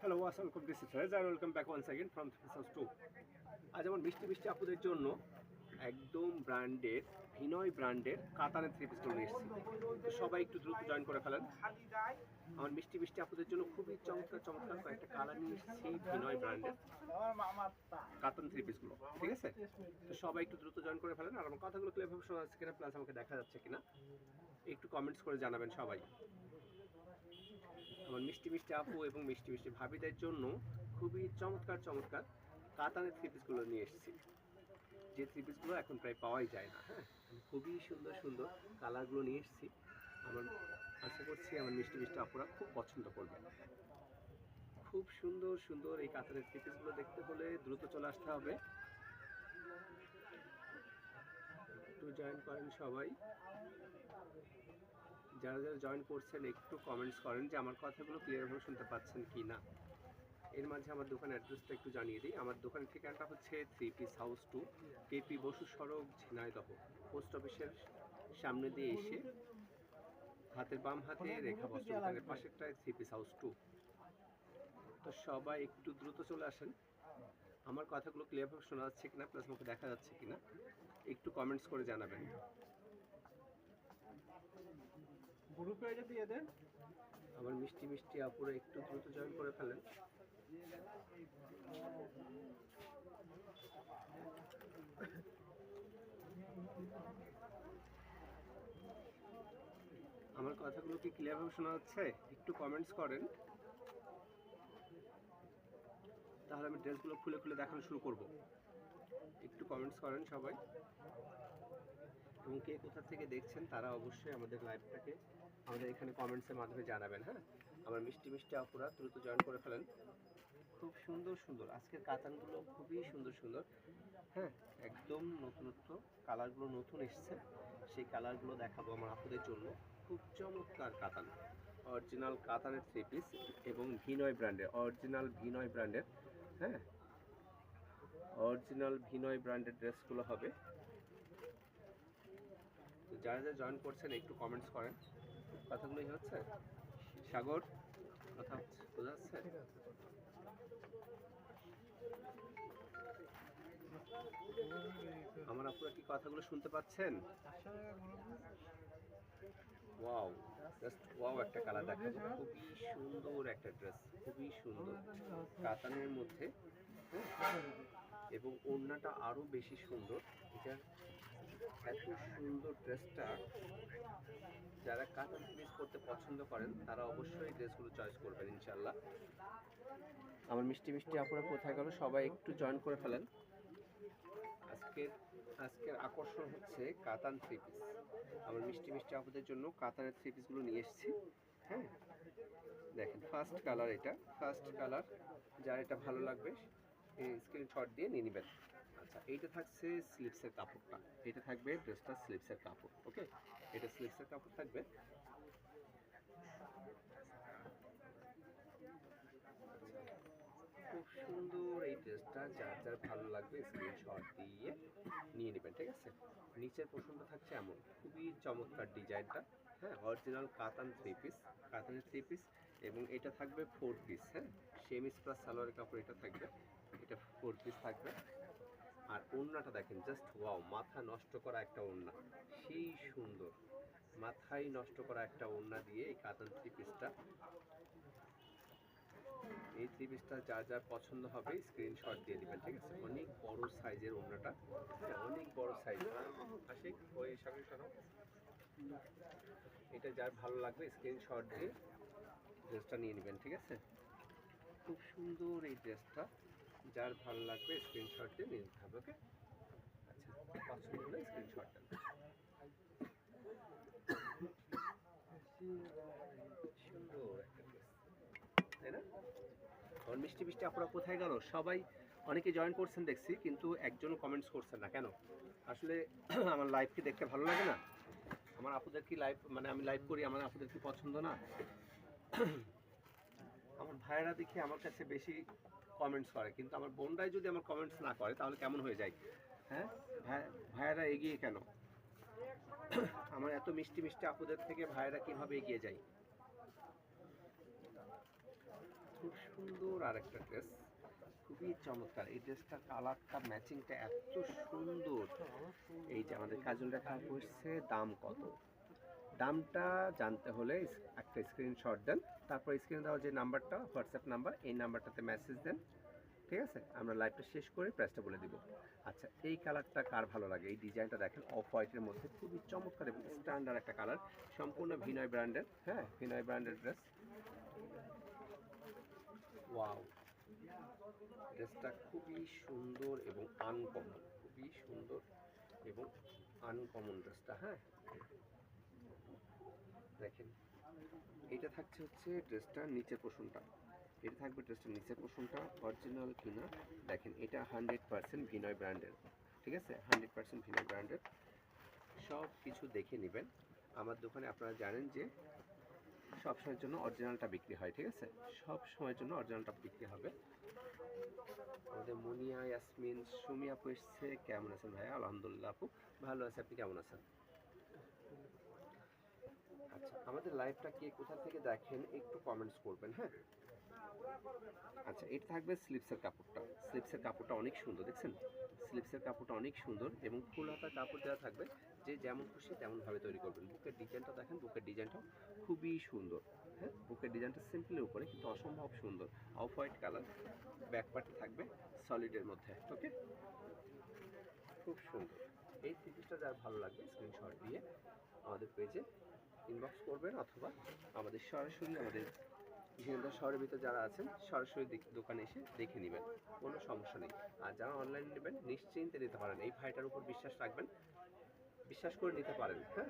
Hello আসসালামু আলাইকুম, this is Reza, welcome back once again from house 2। আজ আমার মিষ্টি মিষ্টি আপুদের জন্য একদম ব্র্যান্ডের ভিনয় ব্র্যান্ডের কাতানের থ্রি পিসগুলো নিয়ে এসেছি। তো সবাই একটু দ্রুত জয়েন করে ফেলেন। আমার মিষ্টি মিষ্টি আপুদের জন্য খুবই চমৎকার চমৎকার কয়েকটা কালার নিয়ে এসেছি ভিনয় ব্র্যান্ডের কাতান থ্রি পিসগুলো, ঠিক আছে? তো সবাই একটু দ্রুত জয়েন করে ফেলেন। আর আমার কথাগুলো ক্লিয়ারভাবে শোনা যাচ্ছে কিনা, প্লাস আমাকে দেখা যাচ্ছে কিনা একটু কমেন্টস করে জানাবেন সবাই। আমার মিষ্টি মিষ্টি আপু এবং মিষ্টি মিষ্টি ভাবিদের জন্য খুবই চমৎকার চমৎকার কাতানের থ্রি পিসগুলো নিয়ে এসেছি, যে থ্রি পিসগুলো এখন প্রায় পাওয়াই যায় না। হ্যাঁ, খুবই সুন্দর সুন্দর কালারগুলো নিয়ে এসেছি। আমার আশা করছি আমার মিষ্টি মিষ্টি আপুরা খুব পছন্দ করবে। খুব সুন্দর সুন্দর এই কাতানের থ্রি পিসগুলো দেখতে হলে দ্রুত চলে আসতে হবে। একটু জয়েন করেন সবাই, যারা যারা জয়েন করছেন একটু কমেন্টস করেন যে আমার কথাগুলো ক্লিয়ারভাবে শুনতে পাচ্ছেন কি না। এর মাঝে আমার দোকানের অ্যাড্রেসটা একটু জানিয়ে দিই। আমার দোকানের ঠিকানাটা হচ্ছে 3 পিস হাউস 2, কেপি বসু সড়ক, ঝিনাইদহ। পোস্ট অফিসের সামনে দিয়ে এসে হাতের বাম হাতে রেখা বস্ত্র দোকানের পাশেরটায় 3 পিস হাউস 2। তো সবাই একটু দ্রুত চলে আসেন। আমার কথাগুলো ক্লিয়ারভাবে শোনা যাচ্ছে কিনা, প্লাস আমাকে দেখা যাচ্ছে কিনা একটু কমেন্টস করে জানাবেন। আমার মিষ্টি মিষ্টি আপুরা একটু দ্রুত জয়েন করে ফেলেন। আমার কথাগুলো কি ক্লিয়ারভাবে শোনা যাচ্ছে? একটু কমেন্টস করেন, তাহলে আমি ড্রেসগুলো খুলে খুলে দেখানো শুরু করব। একটু কমেন্টস করেন সবাই, এবং কে কোথা থেকে দেখছেন তারা অবশ্যই আমাদের লাইভটাকে আমাদের এখানে কমেন্টসের মাধ্যমে জানাবেন। হ্যাঁ, আমার মিষ্টি মিষ্টি আপুরা দ্রুত জয়েন করে ফেলেন। খুব সুন্দর সুন্দর আজকের কাতানগুলো, খুবই সুন্দর সুন্দর। হ্যাঁ, একদম নতুনত্ব কালারগুলো নতুন এসছে, সেই কালারগুলো দেখাবো আমার আপুদের জন্য। খুব চমৎকার কাতান, অরিজিনাল কাতানের থ্রি পিস এবং ভিনয় ব্র্যান্ডের, অরিজিনাল ভিনয় ব্র্যান্ডের। হ্যাঁ, অরিজিনাল ভিনয় ব্র্যান্ডের ড্রেসগুলো হবে। তো যারা যারা জয়েন করছেন একটু কমেন্টস করেন। কথাগুলোই হচ্ছে সাগর, কথা হচ্ছে, বোঝা যাচ্ছে? আমার আপনারা কি কথাগুলো শুনতে পাচ্ছেন? ওয়াও, জাস্ট ওয়াও একটা কালার দেখাবো। খুবই সুন্দর একটা ড্রেস, খুবই সুন্দর কাতানের মধ্যে। এবং ওড়নাটা আরো বেশি সুন্দর। এটা এত সুন্দর ড্রেসটা যারা কাতান পিস করতে পছন্দ করেন তারা অবশ্যই এই ড্রেসগুলো চয়েস করবেন ইনশাল্লাহ। আমার মিষ্টি মিষ্টি আপুরা কোথায় গেল? সবাই একটু জয়েন করে ফেলেন। আজকের আকর্ষণ হচ্ছে কাতান থ্রি পিস। আমার মিষ্টি মিষ্টি আপুদের জন্য কাতানের থ্রি পিসগুলো নিয়ে এসেছি। হ্যাঁ, দেখেন ফার্স্ট কালার, এটা ফার্স্ট কালার। যার এটা ভালো লাগবে এই স্ক্রিনশট দিয়ে নিয়ে নেবেন। আচ্ছা, এইটা থাকছে স্লিপসের কাপড়টা, এটা থাকবে ড্রেসটা স্লিপসের কাপড়। ওকে, এটা স্লিপসের কাপড় থাকবে। খুব সুন্দর এই ড্রেসটা, যার যার ভালো লাগবে স্ক্রিনশট দিয়ে নিয়ে নেবেন, ঠিক আছে? নিচের পোর্শনটা থাকছে এমন, খুবই চমৎকার ডিজাইনটা। হ্যাঁ, অরিজিনাল কাতান থ্রি পিস, কাতানের থ্রি পিস। এবং এটা থাকবে 4 পিস। হ্যাঁ, সেমিস প্লাস সালোয়ারের কাপড় এটা থাকবে, এটা 4 পিস থাকবে। আর ওড়নাটা দেখেন, জাস্ট ওয়াও, মাথা নষ্ট করা একটা ওড়না, সেই সুন্দর মাথায় নষ্ট করা একটা ওড়না দিয়ে এই কাতান থ্রি পিসটা। এই থ্রি পিসটা যার যার পছন্দ হবে স্ক্রিনশট দিয়ে দিবেন, ঠিক আছে? অনেক বড় সাইজের ওড়নাটা, হ্যাঁ অনেক বড় সাইজ। আসে ওই সামনে সরাও। এটা যার ভালো লাগবে স্ক্রিনশট দিয়ে ড্রেসটা নিয়ে নেবেন, ঠিক আছে? খুব সুন্দর এই ড্রেসটা, যার ভালো লাগবে স্ক্রিনশট দিয়ে নিয়ে নিতে হবে। ওকে, আচ্ছা, পছন্দ হলে স্ক্রিনশট দেন। সুন্দর একটা ড্রেস, তাই না? আমার মিষ্টি মিষ্টি আপনারা কোথায় গেল? সবাই অনেকে জয়েন করছেন দেখছি, কিন্তু একজনও কমেন্টস করছেন না কেন? আসলে আমার লাইভ কি দেখতে ভালো লাগে না? আমার আপুদের কি লাইভ, মানে আমি লাইভ করি, আমার আপুদের কি পছন্দ না? আমার ভাইয়েরা দেখি আমার কাছে বেশি কমেন্টস করে, কিন্তু আমার বোনরাই যদি আমার কমেন্টস না করে তাহলে কেমন হয়ে যায়? হ্যাঁ, ভাইয়েরা এগিয়ে কেন? আমার এত মিষ্টি মিষ্টি আপুদের থেকে ভাইয়েরা কিভাবে এগিয়ে যায়? খুব সুন্দর আর একটা ড্রেস, খুবই চমৎকার। এই ড্রেসটার কালারটা ম্যাচিংটা এত সুন্দর। এই যে আমাদের কাজল রেখা পড়ছে, দাম কত? দামটা জানতে হলে একটা স্ক্রিনশট দেন, তারপর স্ক্রিনে দেওয়া যে নাম্বারটা হোয়াটসঅ্যাপ নাম্বার, এই নাম্বারটাতে মেসেজ দেন, ঠিক আছে? আমরা লাইভটা শেষ করে প্রাইসটা বলে দিব। আচ্ছা, এই কালারটা কার ভালো লাগে? এই ডিজাইনটা দেখেন, অফ হোয়াইটের মধ্যে খুবই চমৎকার এবং স্ট্যান্ডার্ড একটা কালার, সম্পূর্ণ ভিনয় ব্র্যান্ডের। হ্যাঁ, ভিনয় ব্র্যান্ডের ড্রেস। ওয়াও, ড্রেসটা খুবই সুন্দর এবং আনকমন, খুবই সুন্দর এবং আনকমন ড্রেসটা। হ্যাঁ, দেখেন, এটা থাকছে হচ্ছে ড্রেসটার নিচের পোর্শনটা, এটা থাকবে ড্রেসটার নিচের পোর্শনটা। অরিজিনাল কিনা দেখেন, এটা 100% ভিনয় ব্র্যান্ডের, ঠিক আছে? 100% ভিনয় ব্র্যান্ডের। সব কিছু দেখে নেবেন। আমার দোকানে আপনারা জানেন যে সব সময়ের জন্য অরিজিনালটা বিক্রি হয়, ঠিক আছে? সব সময়ের জন্য অরিজিনালটা বিক্রি হবে। আমাদের মুনিয়া ইয়াসমিন সুমি আপু এসছে। কেমন আছেন ভাইয়া? আলহামদুলিল্লাহ আপু ভালো আছে, আপনি কেমন আছেন? আচ্ছা, আমাদের লাইভটা কে কোথা থেকে দেখেন একটু কমেন্টস করবেন। হ্যাঁ, আচ্ছা, এটা থাকবে স্লিপসের কাপড়টা। স্লিপসের কাপড়টা অনেক সুন্দর, দেখছেন? স্লিপসের কাপড়টা অনেক সুন্দর এবং ফুল হাতা কাপড় দেওয়া থাকবে, যে যেমন খুশি তেমনভাবে তৈরি করবেন। বুকের ডিজাইনটা দেখেন, বুকের ডিজাইনটাও খুবই সুন্দর। হ্যাঁ, বুকের ডিজাইনটা সিম্পলের উপরে কিন্তু অসম্ভব সুন্দর। অফ হোয়াইট কালার, ব্যাক পার্টে থাকবে সলিডের মধ্যে। ওকে, খুব সুন্দর। এই থ্রি পিসটা যার ভালো লাগবে স্ক্রিনশট দিয়ে আমাদের পেজে ইনবক্স করবেন, অথবা আমাদের সরাসরি আমাদের ঝিনাইদহ শহরের ভিতরে যারা আছেন সরাসরি দোকানে এসে দেখে নেবেন, কোনো সমস্যা নেই। আর যারা অনলাইনে নেবেন নিশ্চিন্তে নিতে পারেন, এই ভাইটার উপর বিশ্বাস রাখবেন, বিশ্বাস করে নিতে পারেন। হ্যাঁ,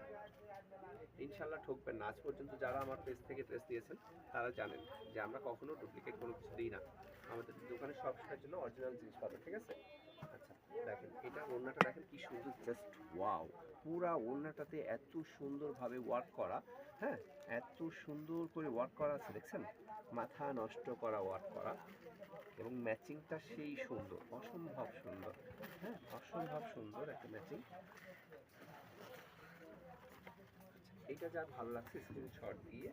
ইনশাল্লাহ ঠকবেন না। আজ পর্যন্ত যারা আমার পেজ থেকে ড্রেস দিয়েছেন তারা জানেন যে আমরা কখনো ডুপ্লিকেট কোনো কিছু দিই না। আমাদের দোকানে সব সময়ের জন্য অরিজিনাল জিনিস পাবেন, ঠিক আছে? আচ্ছা, দেখেন, এটা ওড়নাটা দেখেন কি সুন্দর, জাস্ট ওয়াও। পুরা ওড়নাটাতে এত সুন্দরভাবে ওয়ার্ক করা। হ্যাঁ, এত সুন্দর করে ওয়ার্ক করা আছে, দেখছেন? মাথা নষ্ট করা ওয়ার্ক করা, এবং ম্যাচিংটা সেই সুন্দর, অসম্ভব সুন্দর। হ্যাঁ, অসম্ভব সুন্দর একটা ম্যাচিং। এটা যার ভালো লাগছে স্ক্রিনশট দিয়ে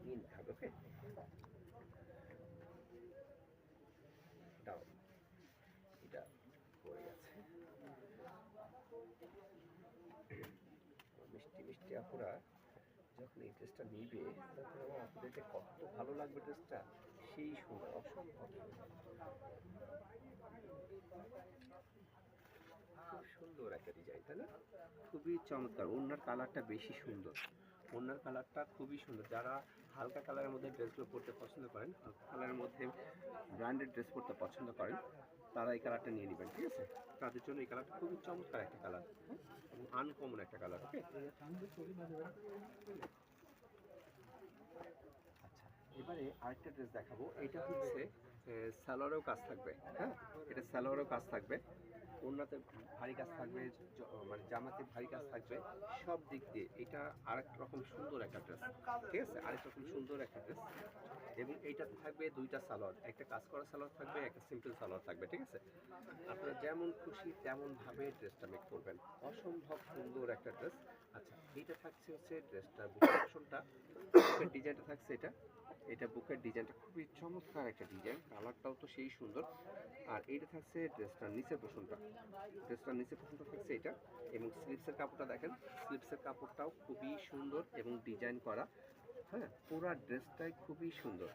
নিন, হবে। ওকে, দাও, এটা পড়ে গেছে। মিষ্টি মিষ্টি আপুরা যখন এই ড্রেসটা নিবে তখন আমার আপনাদেরকে কত ভালো লাগবে। ড্রেসটা সেই সুন্দর, অসম্ভব খুব সুন্দর একটা ডিজাইন, তাই না? খুবই চমৎকার। ওড়নার কালারটা বেশি সুন্দর, ওড়নার কালারটা খুবই সুন্দর। যারা হালকা কালারের মধ্যে ড্রেসগুলো পরতে পছন্দ করেন, হালকা কালারের মধ্যে ব্র্যান্ডেড ড্রেস পরতে পছন্দ করেন, তারা এই কালারটা নিয়ে নেবেন, ঠিক আছে? তাদের জন্য এই কালারটা খুবই চমৎকার একটা কালার, আনকমন একটা কালার। ওকে, আচ্ছা, এবারে আরেকটা ড্রেস দেখাবো। এটা হচ্ছে সালোয়ারেও কাজ থাকবে। হ্যাঁ, এটা সালোয়ারেও কাজ থাকবে, ওড়নাতে ভারী কাজ থাকবে, মানে জামাতে ভারী কাজ থাকবে, সব দিক দিয়ে এটা আরেক রকম সুন্দর একটা ড্রেস, ঠিক আছে? আরেক রকম সুন্দর একটা ড্রেস। এবং এইটাতে থাকবে দুইটা সালোয়ার, একটা কাজ করা সালোয়ার থাকবে, একটা সিম্পল সালোয়ার থাকবে, ঠিক আছে? আপনারা যেমন খুশি তেমন ভাবে ড্রেসটা মেক করবেন, অসম্ভব সুন্দর একটা ড্রেস। আচ্ছা, এইটা থাকছে হচ্ছে ড্রেসটার বুকের অপশনটা, বুকের ডিজাইনটা থাকছে এটা, এটা বুকের ডিজাইনটা খুবই চমৎকার একটা ডিজাইন, কালারটাও তো সেই সুন্দর। আর এইটা থাকছে ড্রেসটার নিচের পোর্শনটা, ড্রেসটার নিচের পোর্শনটা থাকছে এটা। এবং স্লিপসের কাপড়টা দেখেন, স্লিপসের কাপড়টাও খুবই সুন্দর এবং ডিজাইন করা। হ্যাঁ, পুরো ড্রেসটাই খুবই সুন্দর।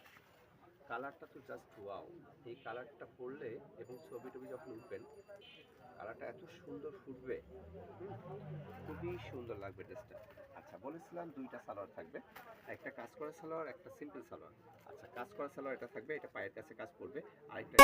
কালারটা তো জাস্ট ওয়াও। এই কালারটা পরলে এবং ছবি টবি যখন উঠবেন, কালারটা এত সুন্দর ফুটবে, খুবই সুন্দর লাগবে ড্রেসটা। আচ্ছা, বলেছিলাম দুইটা সালোয়ার থাকবে, একটা কাজ করা সালোয়ার, একটা সিম্পল সালোয়ার। আচ্ছা, কাজ করা সালোয়ার এটা থাকবে, এটা পায়ের কাছে কাজ করবে। আরেকটা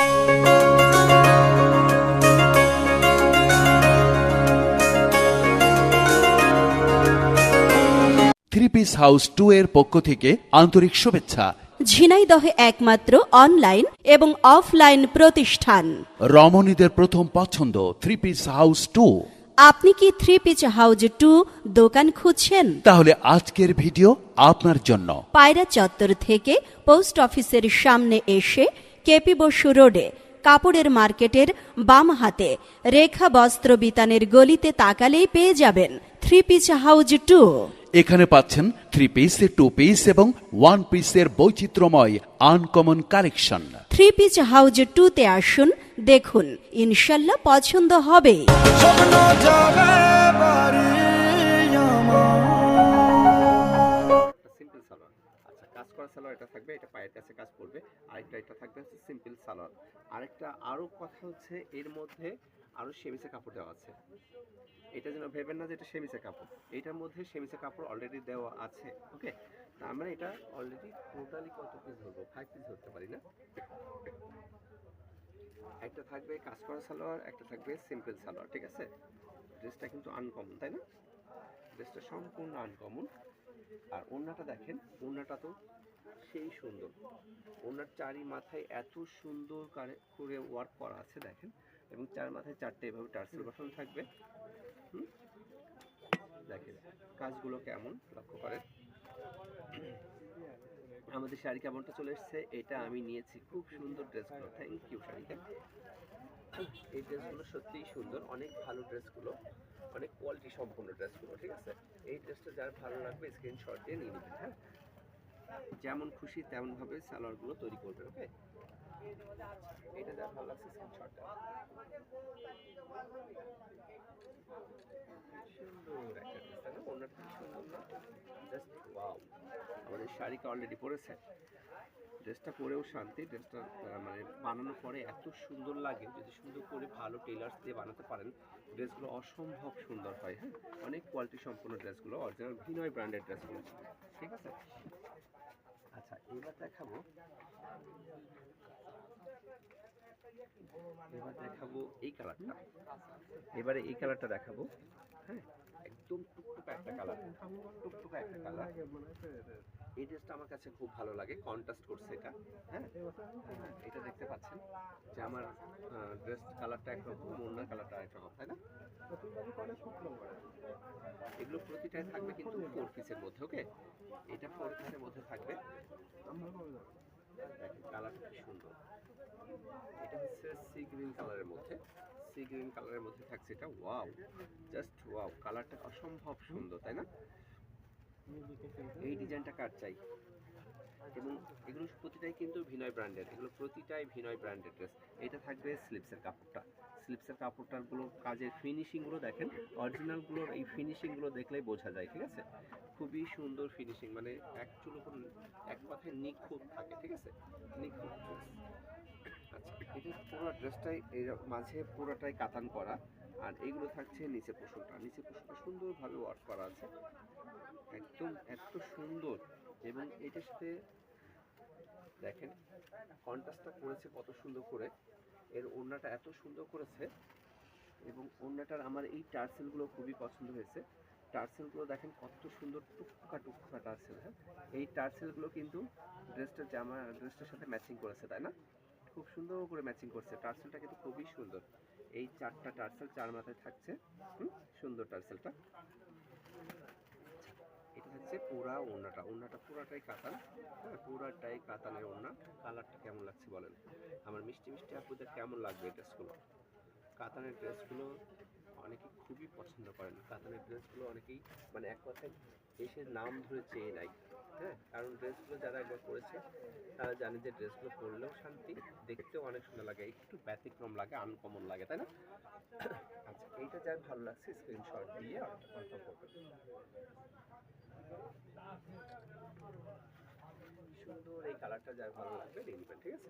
থ্রি পিস হাউস 2 এর পক্ষ থেকে আন্তরিক শুভেচ্ছা। ঝিনাইদহে একমাত্র অনলাইন এবং অফলাইন প্রতিষ্ঠান, রমণীদের প্রথম পছন্দ থ্রি পিস হাউস 2। আপনি কি থ্রি পিস হাউস 2 দোকান খুঁজছেন? তাহলে আজকের ভিডিও আপনার জন্য। পায়রা চত্বর থেকে পোস্ট অফিসের সামনে এসে কেপি বসু রোডে কাপড়ের মার্কেটের বাম হাতে রেখা বস্ত্র বিতানের গলিতে তাকালেই পেয়ে যাবেন থ্রি পিস হাউস 2। এখানে পাচ্ছেন 3 পিস, 2 পিস এবং 1 পিসের বৈচিত্র্যময় আনকমন কালেকশন। 3 পিস হাউজ 2-তে আসুন, দেখুন ইনশাল্লাহ পছন্দ হবে। সিম্পল সালোয়ার। আচ্ছা, কাজ করা সালোয়ার এটা থাকবে, এটা পায়ের কাছে কাজ করবে। আরেকটা এটা থাকবে হচ্ছে সিম্পল সালোয়ার। আরেকটা আরো কথা হচ্ছে এর মধ্যে আরো সেমিসের কাপড় দেওয়া আছে। এটা যেন ভেবেন না যে এটা সেমিসের কাপড়, এটার মধ্যে সেমিসের কাপড় অলরেডি দেওয়া আছে। ওকে, তার মানে এটা অলরেডি টোটালি কত পিস ধরবো, 5 পিস ধরতে পারি না। একটা থাকবে কাজ করা সালোয়ার, একটা থাকবে সিম্পল সালোয়ার, ঠিক আছে। ড্রেসটা কিন্তু আনকমন, তাই না? ড্রেসটা সম্পূর্ণ আনকমন। আর ওড়নাটা দেখেন, ওড়নাটা তো সেই সুন্দর। ওড়নার চারি মাথায় এত সুন্দর করে ওয়ার্ক করা আছে দেখেন, এবং চার মাথায় 4টে এভাবে টার্সেল বসানো থাকবে। দেখেন কাজগুলো কেমন, লক্ষ্য করেন। আমাদের শাড়ি কেমনটা চলে এসছে, এটা আমি নিয়েছি খুব সুন্দর ড্রেসগুলো। থ্যাংক ইউ শাড়িতে। এই ড্রেসগুলো সত্যিই সুন্দর, অনেক ভালো ড্রেসগুলো, অনেক কোয়ালিটি সম্পূর্ণ ড্রেসগুলো, ঠিক আছে। এই ড্রেসটা যার ভালো লাগবে স্ক্রিনশট দিয়ে নিয়ে নেবেন। হ্যাঁ, যেমন খুশি তেমন ভাবে সালোয়ারগুলো তৈরি করবেন। ওকে, এটা যার ভালো লাগছে স্ক্রিনশটটা। সুন্দর একটা ড্রেস, তাই না? ওনারটা সুন্দর না? Just wow. আমাদের শাড়িকে অলরেডি পরেছে, ড্রেসটা পরেও শান্তি। ড্রেসটা মানে বানানোর পরে এত সুন্দর লাগে, যদি সুন্দর করে ভালো টেলার্স দিয়ে বানাতে পারেন ড্রেসগুলো অসম্ভব সুন্দর হয়। হ্যাঁ, অনেক কোয়ালিটি সম্পন্ন ড্রেসগুলো, অরিজিনাল ভিনয় ব্র্যান্ডের ড্রেসগুলো, ঠিক আছে। আচ্ছা, এবার দেখাবো এই কালারটা। এবারে এই কালারটা দেখাবো। হ্যাঁ, একদম টুকটুকা একটা কালার, টুকটুকা একটা কালার। এই ড্রেসটা আমার কাছে খুব ভালো লাগে, কন্ট্রাস্ট করছে এটা। হ্যাঁ, এটা দেখতে পাচ্ছেন যে আমার ড্রেস কালারটা একরকম, ওড়নার কালারটা আরেকরকম, তাই না? এগুলো প্রতিটাই থাকবে কিন্তু 4 পিসের মধ্যে। ওকে, এটা 4 পিসের মধ্যে থাকবে। দেখেন কালারটা কি সুন্দর। এটা হচ্ছে সি গ্রিন কালারের মধ্যে, সি গ্রিন কালারের মধ্যে থাকছে এটা। ওয়াও, জাস্ট ওয়াও, কালারটা অসম্ভব সুন্দর, তাই না? এই ডিজাইনটা কার চাই? এবং এগুলো প্রতিটাই কিন্তু ভিনয় ব্র্যান্ডের, এগুলো প্রতিটাই ভিনয় ব্র্যান্ডের ড্রেস। এটা থাকবে স্লিপসের কাপড়টা। স্লিপসের কাপড়টাগুলো কাজের ফিনিশিংগুলো দেখেন, অরিজিনালগুলোর এই ফিনিশিংগুলো দেখলেই বোঝা যায়, ঠিক আছে। খুবই সুন্দর ফিনিশিং, মানে এক চুলো করে এক কথায় নিখুঁত থাকে, ঠিক আছে, নিখুঁত ড্রেস। আচ্ছা, এটা পুরো ড্রেসটাই এর মাঝে পুরোটাই কাতান করা, আর এইগুলো থাকছে নিচে পোষণটা। নিচে পোষণটা সুন্দরভাবে ওয়ার্ক করা আছে, একদম এত সুন্দর। এবং এটার সাথে দেখেন কন্ট্রাস্টটা করেছে কত সুন্দর করে, এর ওড়নাটা এত সুন্দর করেছে। এবং ওড়নাটার আমার এই টার্সেলগুলো খুবই পছন্দ হয়েছে। টার্সেলগুলো দেখেন কত সুন্দর, টুকটুকা টুকটুকা টার্সেল। হ্যাঁ, এই টার্সেলগুলো কিন্তু ড্রেসটার সাথে ম্যাচিং করেছে, তাই না? খুব সুন্দর করে ম্যাচিং করছে। টার্সেলটা কিন্তু খুবই সুন্দর। এই 4টা টার্সেল 4 মাথায় থাকছে। সুন্দর টার্সেলটা। এটা হচ্ছে পুরা ওড়নাটা, ওড়নাটা পুরাটাই কাতান। হ্যাঁ, পুরাটাই কাতানের ওড়না। কালারটা কেমন লাগছে বলেন? আমার মিষ্টি মিষ্টি আপুদের কেমন লাগবে এই ড্রেসগুলো? কাতানের ড্রেসগুলো অনেকেই খুবই পছন্দ করেন। কাতানের ড্রেসগুলো অনেকেই মানে এক কথায় দেশের নাম ধরে চেয়ে নেয়। হ্যাঁ, কারণ ড্রেসগুলো যারা একবার পরেছে তারা জানে যে ড্রেসগুলো পরলেও শান্তি, দেখতেও অনেক সুন্দর লাগে, একটু ব্যতিক্রম লাগে, আনকমন লাগে, তাই না? আচ্ছা, এইটা যার ভালো লাগছে স্ক্রিনশট দিয়ে অর্ডারটা কনফার্ম করবেন। সুন্দর এই কালারটা যার ভালো লাগবে নিয়ে নেবেন, ঠিক আছে।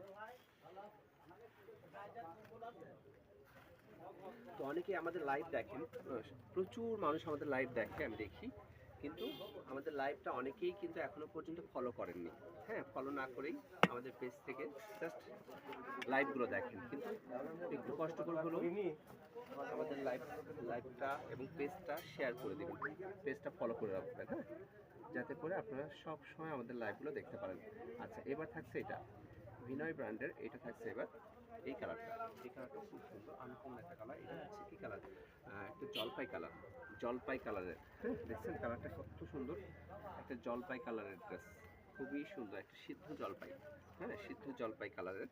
তো অনেকেই আমাদের লাইভ দেখেন, প্রচুর মানুষ আমাদের লাইভ দেখে, আমি দেখি, কিন্তু আমাদের লাইভটা অনেকেই কিন্তু এখনো পর্যন্ত ফলো করেননি। হ্যাঁ, ফলো না করেই আমাদের পেজ থেকে জাস্ট লাইভগুলো দেখেন, কিন্তু একটু কষ্ট করে হলেও আমাদের লাইভটা এবং পেজটা শেয়ার করে দেবেন, পেজটা ফলো করে রাখবেন। হ্যাঁ, যাতে করে আপনারা সব সময় আমাদের লাইভগুলো দেখতে পারেন। আচ্ছা, এবার থাকছে এটা ভিনয় ব্র্যান্ডের, এটা থাকছে এবার এই কালারটা। এই কালারটা খুব সুন্দর, আনকমন একটা কালার। এটা হচ্ছে কি কালার? একটা জলপাই কালার, জলপাই কালারের। হ্যাঁ, দেখছেন কালারটা কত সুন্দর, একটা জলপাই কালারের ড্রেস, খুবই সুন্দর, একটা সিদ্ধ জলপাই। হ্যাঁ, সিদ্ধ জলপাই কালারের।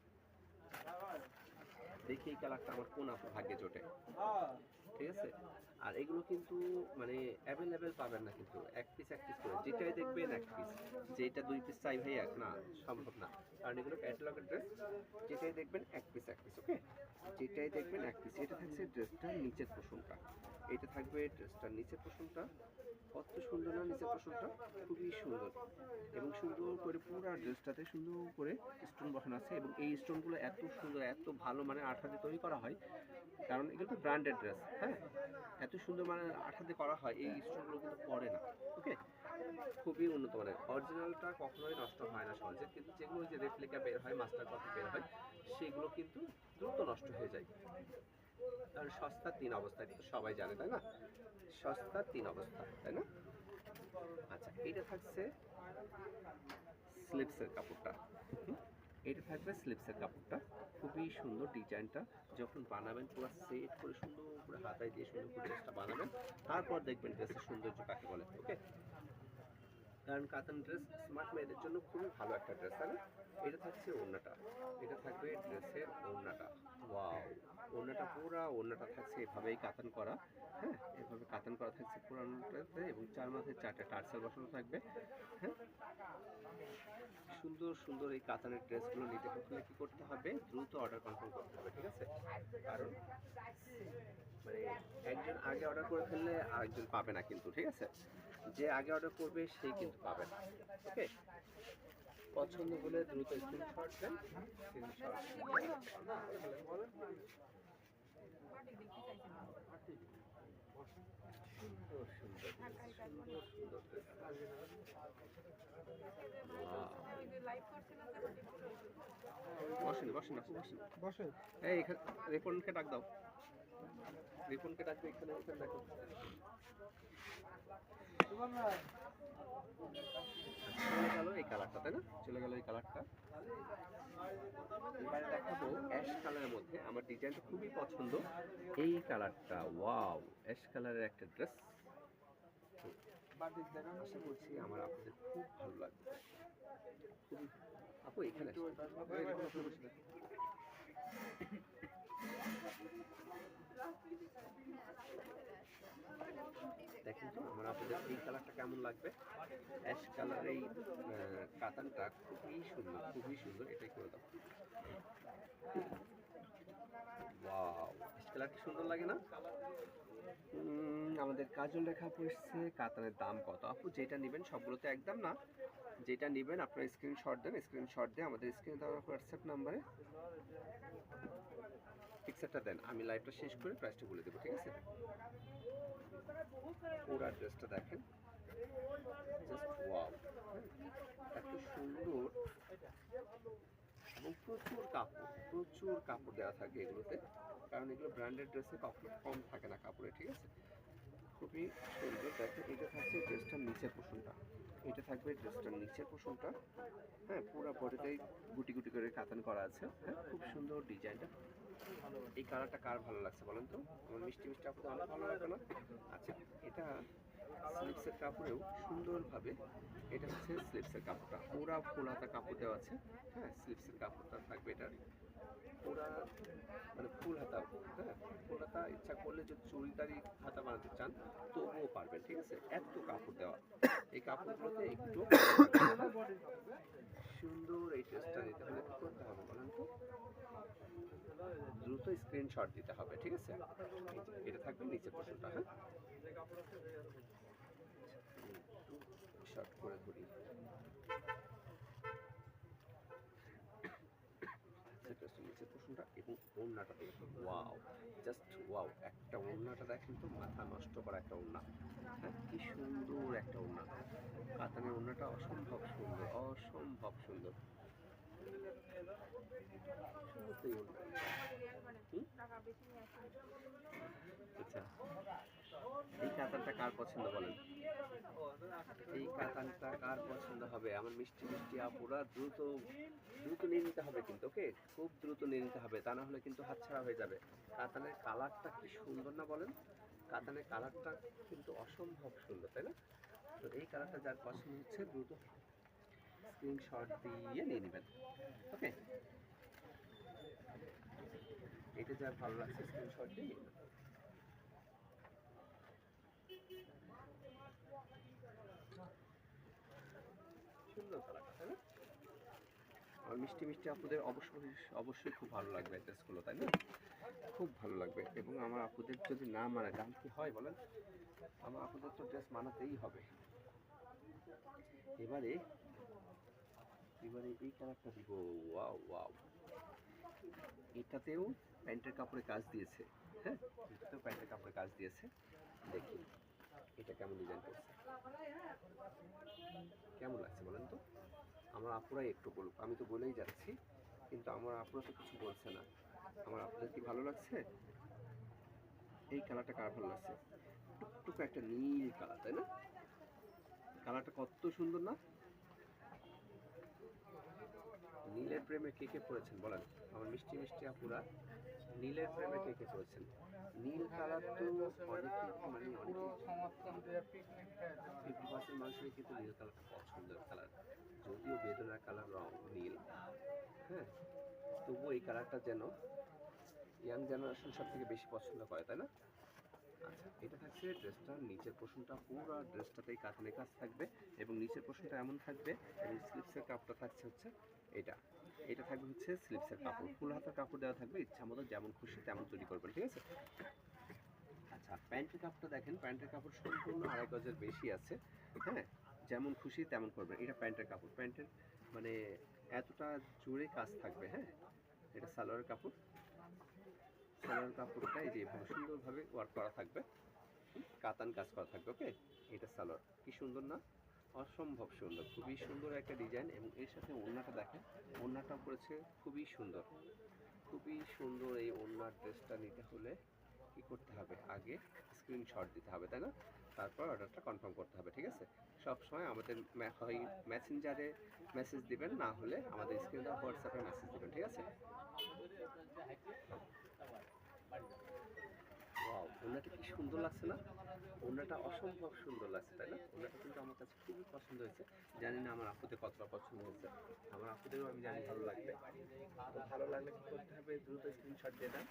দেখি এই কালারটা আমার কোন আপুর ভাগ্যে জোটে। ঠিক আছে। আর এগুলো কিন্তু মানে অ্যাভেলেবেল পাবেন না, কিন্তু এক পিস করে যেটাই দেখবেন এক পিস, যেটা 2 পিস চাই ভাই এক না, সম্ভব না, কারণ এগুলো ক্যাটালগের ড্রেস। যেটাই দেখবেন এক পিস ওকে, যেটাই দেখবেন এক পিস। এটা থাকছে ড্রেসটার নিচের পোর্শনটা, এটা থাকবে ড্রেসটার নিচের পোর্শনটা। কত সুন্দর না নিচের পোর্শনটা, খুবই সুন্দর, এবং সুন্দর করে পুরো ড্রেসটাতে সুন্দর করে স্টোন বসানো আছে, এবং এই স্টোনগুলো এত সুন্দর, এত ভালো মানে আঠা দিয়ে তৈরি করা হয়, কারণ এগুলো তো ব্র্যান্ডেড ড্রেস। হ্যাঁ, এত সুন্দর মানে আঠা দিয়ে করা হয়, এই স্টোনগুলো কিন্তু পড়ে না। ওকে, খুবই উন্নত মানের। অরিজিনালটা কখনোই নষ্ট হয় না সহজে, কিন্তু যেগুলো যে রেপ্লিকা বের হয়, মাস্টার কপি বের হয়, সেগুলো কিন্তু দ্রুত নষ্ট হয়ে যায়। কারণ সস্তার 3 অবস্থা, এটা তো সবাই জানে তাই না, সস্তার 3 অবস্থা তাই না। আচ্ছা, এটা থাকছে স্লিপসের কাপড়টা। এটা থাকবে স্লিপসের কাপড়টা, খুবই সুন্দর ডিজাইনটা। যখন বানাবেন পুরো সেট করে সুন্দর করে হাতায় দিয়ে সুন্দর করে ড্রেসটা বানাবেন, তারপর দেখবেন ড্রেসের সৌন্দর্য কাকে বলে। ওকে, কারণ কাতান ড্রেস স্মার্ট মেয়েদের জন্য খুবই ভালো একটা ড্রেস, তাই না। এটা থাকছে ওড়নাটা, এটা থাকবে ড্রেসের ওড়নাটা। ওয়াও, ওড়নাটা পুরা ওড়নাটা থাকছে এভাবেই কাতান করা। হ্যাঁ, এভাবে কাতান করা থাকছে পুরো ওড়নাটাতে, এবং 4 মাথায় 4টা টার্সেল বসানো থাকবে। হ্যাঁ, সুন্দর সুন্দর এই কাতানের ড্রেসগুলো নিতে হলে কি করতে হবে, দ্রুত অর্ডার কনফার্ম করতে হবে, ঠিক আছে। কারণ মানে একজন আগে অর্ডার করে ফেললে আরেকজন পাবে না কিন্তু, ঠিক আছে। যে আগে অর্ডার করবে সেই কিন্তু পাবে না। ওকে, পছন্দ হলে দ্রুত স্ক্রিনশট দেন, সুন্দর সুন্দর সুন্দর সুন্দর বসেন বসেন আপু, বসেন বসেন। এই এখানে রিপনকে ডাক দাও, রিপনকে ডাক দাও, এখানে এখানে দেখো। চলে গেল এই কালারটা, তাই না, চলে গেল এই কালারটা। এবারে দেখাবো অ্যাশ কালারের মধ্যে, আমার ডিজাইনটা খুবই পছন্দ এই কালারটা। ওয়াও, অ্যাশ কালারের একটা ড্রেস, আশা করছি আমার আপনাদের খুব ভালো লাগবে। খুবই আপু এখানে দেখেন তো আমার আপনাদের এই কালারটা কেমন লাগবে। অ্যাশ কালার এই কাতানটা খুবই সুন্দর, খুবই সুন্দর, এটাই করে দাও। ওয়াও, অ্যাশ কালার কি সুন্দর লাগে না। আমাদের কাজল রেখা পড়ছে। কাতানের দাম কত আপু? যেটা নেবেন সবগুলোতে একদম না, যেটা নেবেন আপনারা স্ক্রিনশট দেন, স্ক্রিনশট দিয়ে আমাদের স্ক্রিনে দেওয়া হোয়াটসঅ্যাপ নাম্বারে পিকচারটা দেন, আমি লাইভটা শেষ করে প্রাইসটা বলে দেবো, ঠিক আছে। পুরো ড্রেসটা দেখেন, জাস্ট ওয়াও, এত সুন্দর, এবং প্রচুর কাপড় দেওয়া থাকে এগুলোতে, কারণ এগুলো ব্র্যান্ডেড ড্রেসে কখনো কম থাকে না কাপড়ে, ঠিক আছে। খুবই সুন্দর। দেখেন, এটা থাকছে ড্রেসটার নিচের পোর্শনটা, এটা থাকবে ড্রেসটার নিচের পোর্শনটা। হ্যাঁ, পুরো বডিতেই গুটি গুটি করে কাতান করা আছে। হ্যাঁ, খুব সুন্দর ডিজাইনটা। এই কালারটা কার ভালো লাগছে বলেন তো, আমার মিষ্টি মিষ্টি আপনাদের অনেক ভালো লাগবে না। আচ্ছা, এটা স্লিপসের কাপড়েও সুন্দরভাবে, এটা হচ্ছে স্লিপসের কাপড়টা, পুরা ফুল হাতা কাপড় দেওয়া আছে। হ্যাঁ, স্লিপসের কাপড়টা থাকবে এটার পুরা মানে ফুল হাতা। হ্যাঁ, ফুল হাতা ইচ্ছা করলে যদি চুড়িদারি হাতা বানাতে চান তবুও পারবেন, ঠিক আছে, এত কাপড় দেওয়া। এই কাপড়গুলোতে একটু সুন্দর এই ড্রেসটা নিতে হলে কি করতে হবে বলেন তো, দ্রুত স্ক্রিনশট দিতে হবে, ঠিক আছে। এটা থাকবে নিচের পোর্শনটা। হ্যাঁ, শর্ট করে ধরি, নিচের পোর্শনটা এবং ওড়নাটা দেখুন। ওয়াও, জাস্ট ওয়াও, একটা ওড়নাটা দেখেন তো, মাথা নষ্ট করা একটা ওড়না। হ্যাঁ, কি সুন্দর একটা ওড়না, কাতানের ওড়নাটা অসম্ভব সুন্দর, অসম্ভব সুন্দর। আচ্ছা, এই কাতানটা কার পছন্দ বলেন, এই কাতানটা কার পছন্দ হবে আমার মিষ্টি মিষ্টি আপুরা? দ্রুত দ্রুত নিয়ে নিতে হবে কিন্তু, ওকে, খুব দ্রুত নিয়ে নিতে হবে, তা না হলে কিন্তু হাতছাড়া হয়ে যাবে। কাতানের কালারটা কি সুন্দর না বলেন, কাতানের কালারটা কিন্তু অসম্ভব সুন্দর, তাই না। তো এই কালারটা যার পছন্দ হচ্ছে দ্রুত স্ক্রিনশট দিয়ে নিয়ে নেবেন, ওকে। এটা যার ভালো লাগছে স্ক্রিনশট দিয়ে নিয়ে নেবেন। সুন্দর কালারটা, তাই না? আমার মিষ্টি মিষ্টি আপুদের অবশ্যই খুব ভালো লাগবে ড্রেসগুলো, তাই না? খুব ভালো লাগবে। এবং আমার আপুদের যদি না মানায় দাম কি হয় বলেন? আমার আপুদের তো ড্রেস মানাতেই হবে। এবারে এই কালারটা দিব। ওয়াও ওয়াও, এটাতেও প্যান্টের কাপড়ে কাজ দিয়েছে। হ্যাঁ, এটাতেও প্যান্টের কাপড়ে কাজ দিয়েছে। দেখি এটা কেমন ডিজাইন করছে, কেমন লাগছে বলেন তো? আমার আপুরাই একটু বলুক, আমি তো বলেই যাচ্ছি, কিন্তু আমার আপুরা তো কিছু বলছে না। আমার আপুদের কি ভালো লাগছে? এই কালারটা কার ভালো লাগছে? টুকটুক একটা নীল কালার, তাই না? কালারটা কত সুন্দর না? নীলের প্রেমে কে কে পড়েছেন বলেন? আমার মিষ্টি মিষ্টি আপুরা নীলের প্রেমে কে কে পড়েছেন? নীল কালার তো অনেকে, মানে অনেকে 50% মানুষেরই কিন্তু নীল কালারটা পছন্দের কালার। যদিও বেদনার কালার রং নীল, হ্যাঁ, তবুও এই কালারটা যেন ইয়াং জেনারেশন সব থেকে বেশি পছন্দ করে, তাই না? আচ্ছা, এটা থাকছে ড্রেসটার নিচের পোর্শনটা, পুরো ড্রেসটাতেই কাঁথানে কাজ থাকবে এবং নিচের পোর্শনটা এমন থাকবে এবং স্লিপসের কাপড়টা থাকছে হচ্ছে এটা থাকবে হচ্ছে স্লিপসের কাপড়, ফুল হাতার কাপড় দেওয়া থাকবে, ইচ্ছা মতো যেমন খুশি তেমন তৈরি করবেন, ঠিক আছে? আচ্ছা, প্যান্টের কাপড়টা দেখেন, প্যান্টের কাপড় সম্পূর্ণ 2.5 গজের বেশি আছে, হ্যাঁ, যেমন খুশি তেমন করবেন। এটা প্যান্টের কাপড়, প্যান্টের মানে এতটা জোরে কাজ থাকবে, হ্যাঁ। এটা সালোয়ারের কাপড়, সালোয়ার কাপড়টা এই যে এভাবে সুন্দরভাবে ওয়ার্ক করা থাকবে, কাতান কাজ করা থাকবে, ওকে। এটা সালোয়ার, কি সুন্দর না? অসম্ভব সুন্দর, খুবই সুন্দর একটা ডিজাইন। এবং এর সাথে ওড়নাটা দেখেন, ওড়নাটা পড়েছে খুবই সুন্দর, খুবই সুন্দর। এই ওড়নার ড্রেসটা নিতে হলে কি করতে হবে? আগে স্ক্রিনশট দিতে হবে, তাই না? তারপর অর্ডারটা কনফার্ম করতে হবে, ঠিক আছে? সবসময় আমাদের হয় মেসেঞ্জারে মেসেজ দিবেন, না হলে আমাদের স্ক্রিনে হোয়াটসঅ্যাপে মেসেজ দিবেন, ঠিক আছে? ওয়াও, ওড়নাটা কি সুন্দর লাগছে না? ওড়নাটা অসম্ভব সুন্দর লাগছে, তাই না? ওড়নাটা কিন্তু আমার কাছে খুবই পছন্দ হয়েছে। জানি না আমার আপুদের কতটা পছন্দ হয়েছে। আমার আপুদেরও আমি জানি ভালো লাগবে। তো ভালো লাগলে কি করতে হবে? দ্রুত স্ক্রিনশট দিয়ে দেন।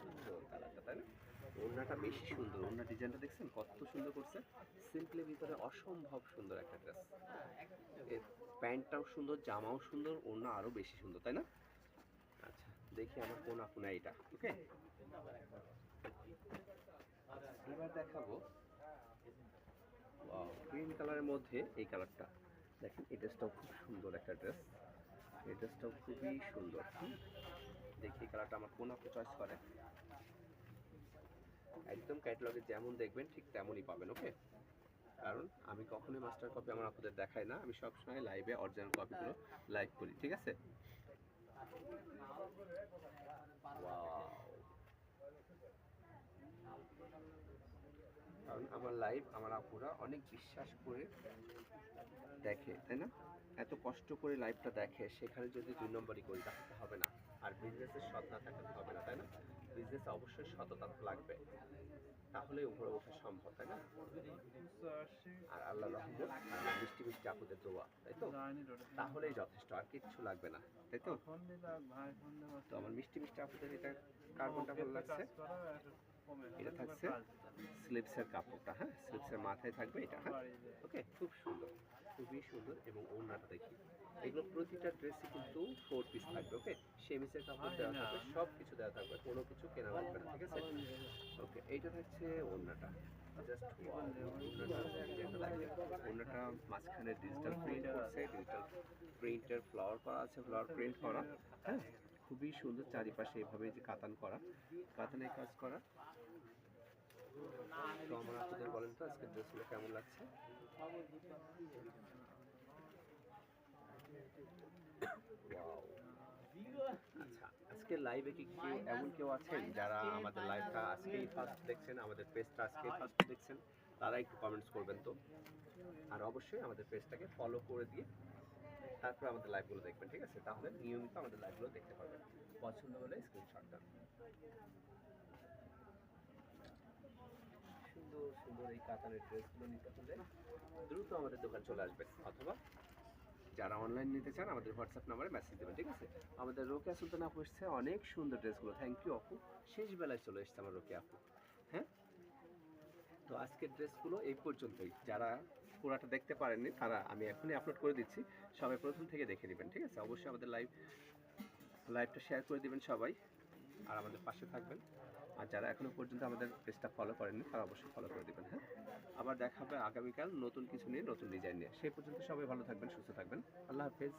সুন্দর কালারটা, তাই না? ওড়নাটা বেশি সুন্দর, ওড়না ডিজাইনটা দেখছেন কত সুন্দর করছে? সিম্পলি ভিতরে অসম্ভব সুন্দর একটা ড্রেস। এর প্যান্টটাও সুন্দর, জামাও সুন্দর, ওড়না আরো বেশি সুন্দর, তাই না? আচ্ছা, দেখি আমার কোন আপু না এটা, ওকে। এবার দেখাবো গ্রিন কালারের মধ্যে এই কালারটা দেখেন। এই ড্রেসটাও খুব সুন্দর একটা ড্রেস, এই ড্রেসটাও খুবই সুন্দর। দেখি এই কালারটা আমার কোন আপু চয়েস করে। একদম ক্যাটালগে যেমন দেখবেন ঠিক তেমনই পাবেন, ওকে। কারণ আমি কখনোই মাস্টার কপি আমার আপুদের দেখাই না, আমি সবসময় লাইভে অরিজিনাল কপিগুলো লাইভ করি, ঠিক আছে? ওয়াও, কারণ আমার লাইভ আমার আপুরা অনেক বিশ্বাস করে দেখে, তাই না? এত কষ্ট করে লাইভটা দেখে, সেখানে যদি 2 নম্বরই করি তাহলে হবে না। আর বিজনেসের সৎ না থাকলে হবে না, তাই না? বিজনেসে অবশ্যই সততা লাগবে, তাহলেই উপরে ওঠা সম্ভব, তাই না? আর আল্লাহ রহমত আর আমার মিষ্টি মিষ্টি আপুদের দোয়া, তাই তো? তাহলেই যথেষ্ট, আর কিচ্ছু লাগবে না, তাই তো? তো আমার মিষ্টি মিষ্টি আপুদের এটা কার্বনটা ভালো লাগছে। এটা থাকছে স্লিপসের কাপড়টা, হ্যাঁ, স্লিপসের মাথায় থাকবে এটা, হ্যাঁ, ওকে। খুব সুন্দর, খুবই সুন্দর। এবং ওড়নাটা দেখি, এগুলো প্রতিটা ড্রেসই কিন্তু 4 পিস থাকবে, ওকে। সেমিসের কাপড় দেওয়া থাকবে, সব কিছু দেওয়া থাকবে, কোনো কিছু কেনা লাগবে না, ঠিক আছে? ওকে, এইটা থাকছে ওড়নাটা। জাস্ট ওড়নাটা মাঝখানে ডিজিটাল প্রিন্ট করছে, ডিজিটাল প্রিন্টের ফ্লাওয়ার করা আছে, ফ্লাওয়ার প্রিন্ট করা, হ্যাঁ, খুবই সুন্দর। চারিপাশে এভাবে যে কাতান করা, কাতানের কাজ করা। তো আমার আপনাদের বলেন তো আজকের ড্রেসগুলো কেমন লাগছে? আচ্ছা, আজকে লাইভে কি কেউ এমন কেউ আছেন যারা আমাদের লাইভটা আজকেই ফার্স্ট দেখছেন, আমাদের পেজটা আজকেই ফার্স্ট দেখছেন? তারা একটু কমেন্টস করবেন তো। আর অবশ্যই আমাদের পেজটাকে ফলো করে দিয়ে তারপর আমাদের লাইভগুলো দেখবেন, ঠিক আছে? তাহলে নিয়মিত আমাদের লাইভগুলো দেখতে পারবেন। পছন্দ হলে স্ক্রিনশট দেন। সুন্দর সুন্দর এই কাতানের ড্রেসগুলো নিতে হলে দ্রুত আমাদের দোকান চলে আসবেন, অথবা যারা অনলাইন নিতে চান আমাদের হোয়াটসঅ্যাপ নাম্বারে মেসেজ দেবেন, ঠিক আছে? আমাদের রোকেয়া সুলতান আপু এসছে, অনেক সুন্দর ড্রেসগুলো, থ্যাংক ইউ আপু। শেষ বেলায় চলে এসছে আমার রোকেয়া আপু, হ্যাঁ। তো আজকের ড্রেসগুলো এই পর্যন্তই। যারা পুরাটা দেখতে পারেননি তারা আমি এখনই আপলোড করে দিচ্ছি, সবাই প্রথম থেকে দেখে নেবেন, ঠিক আছে? অবশ্যই আমাদের লাইভটা শেয়ার করে দিবেন সবাই, আর আমাদের পাশে থাকবেন। আর যারা এখনো পর্যন্ত আমাদের পেজটা ফলো করেননি তারা অবশ্যই ফলো করে দিবেন। হ্যাঁ, আবার দেখা হবে আগামীকাল নতুন কিছু নিয়ে, নতুন ডিজাইন নিয়ে। সেই পর্যন্ত সবাই ভালো থাকবেন, সুস্থ থাকবেন। আল্লাহ হাফেজ।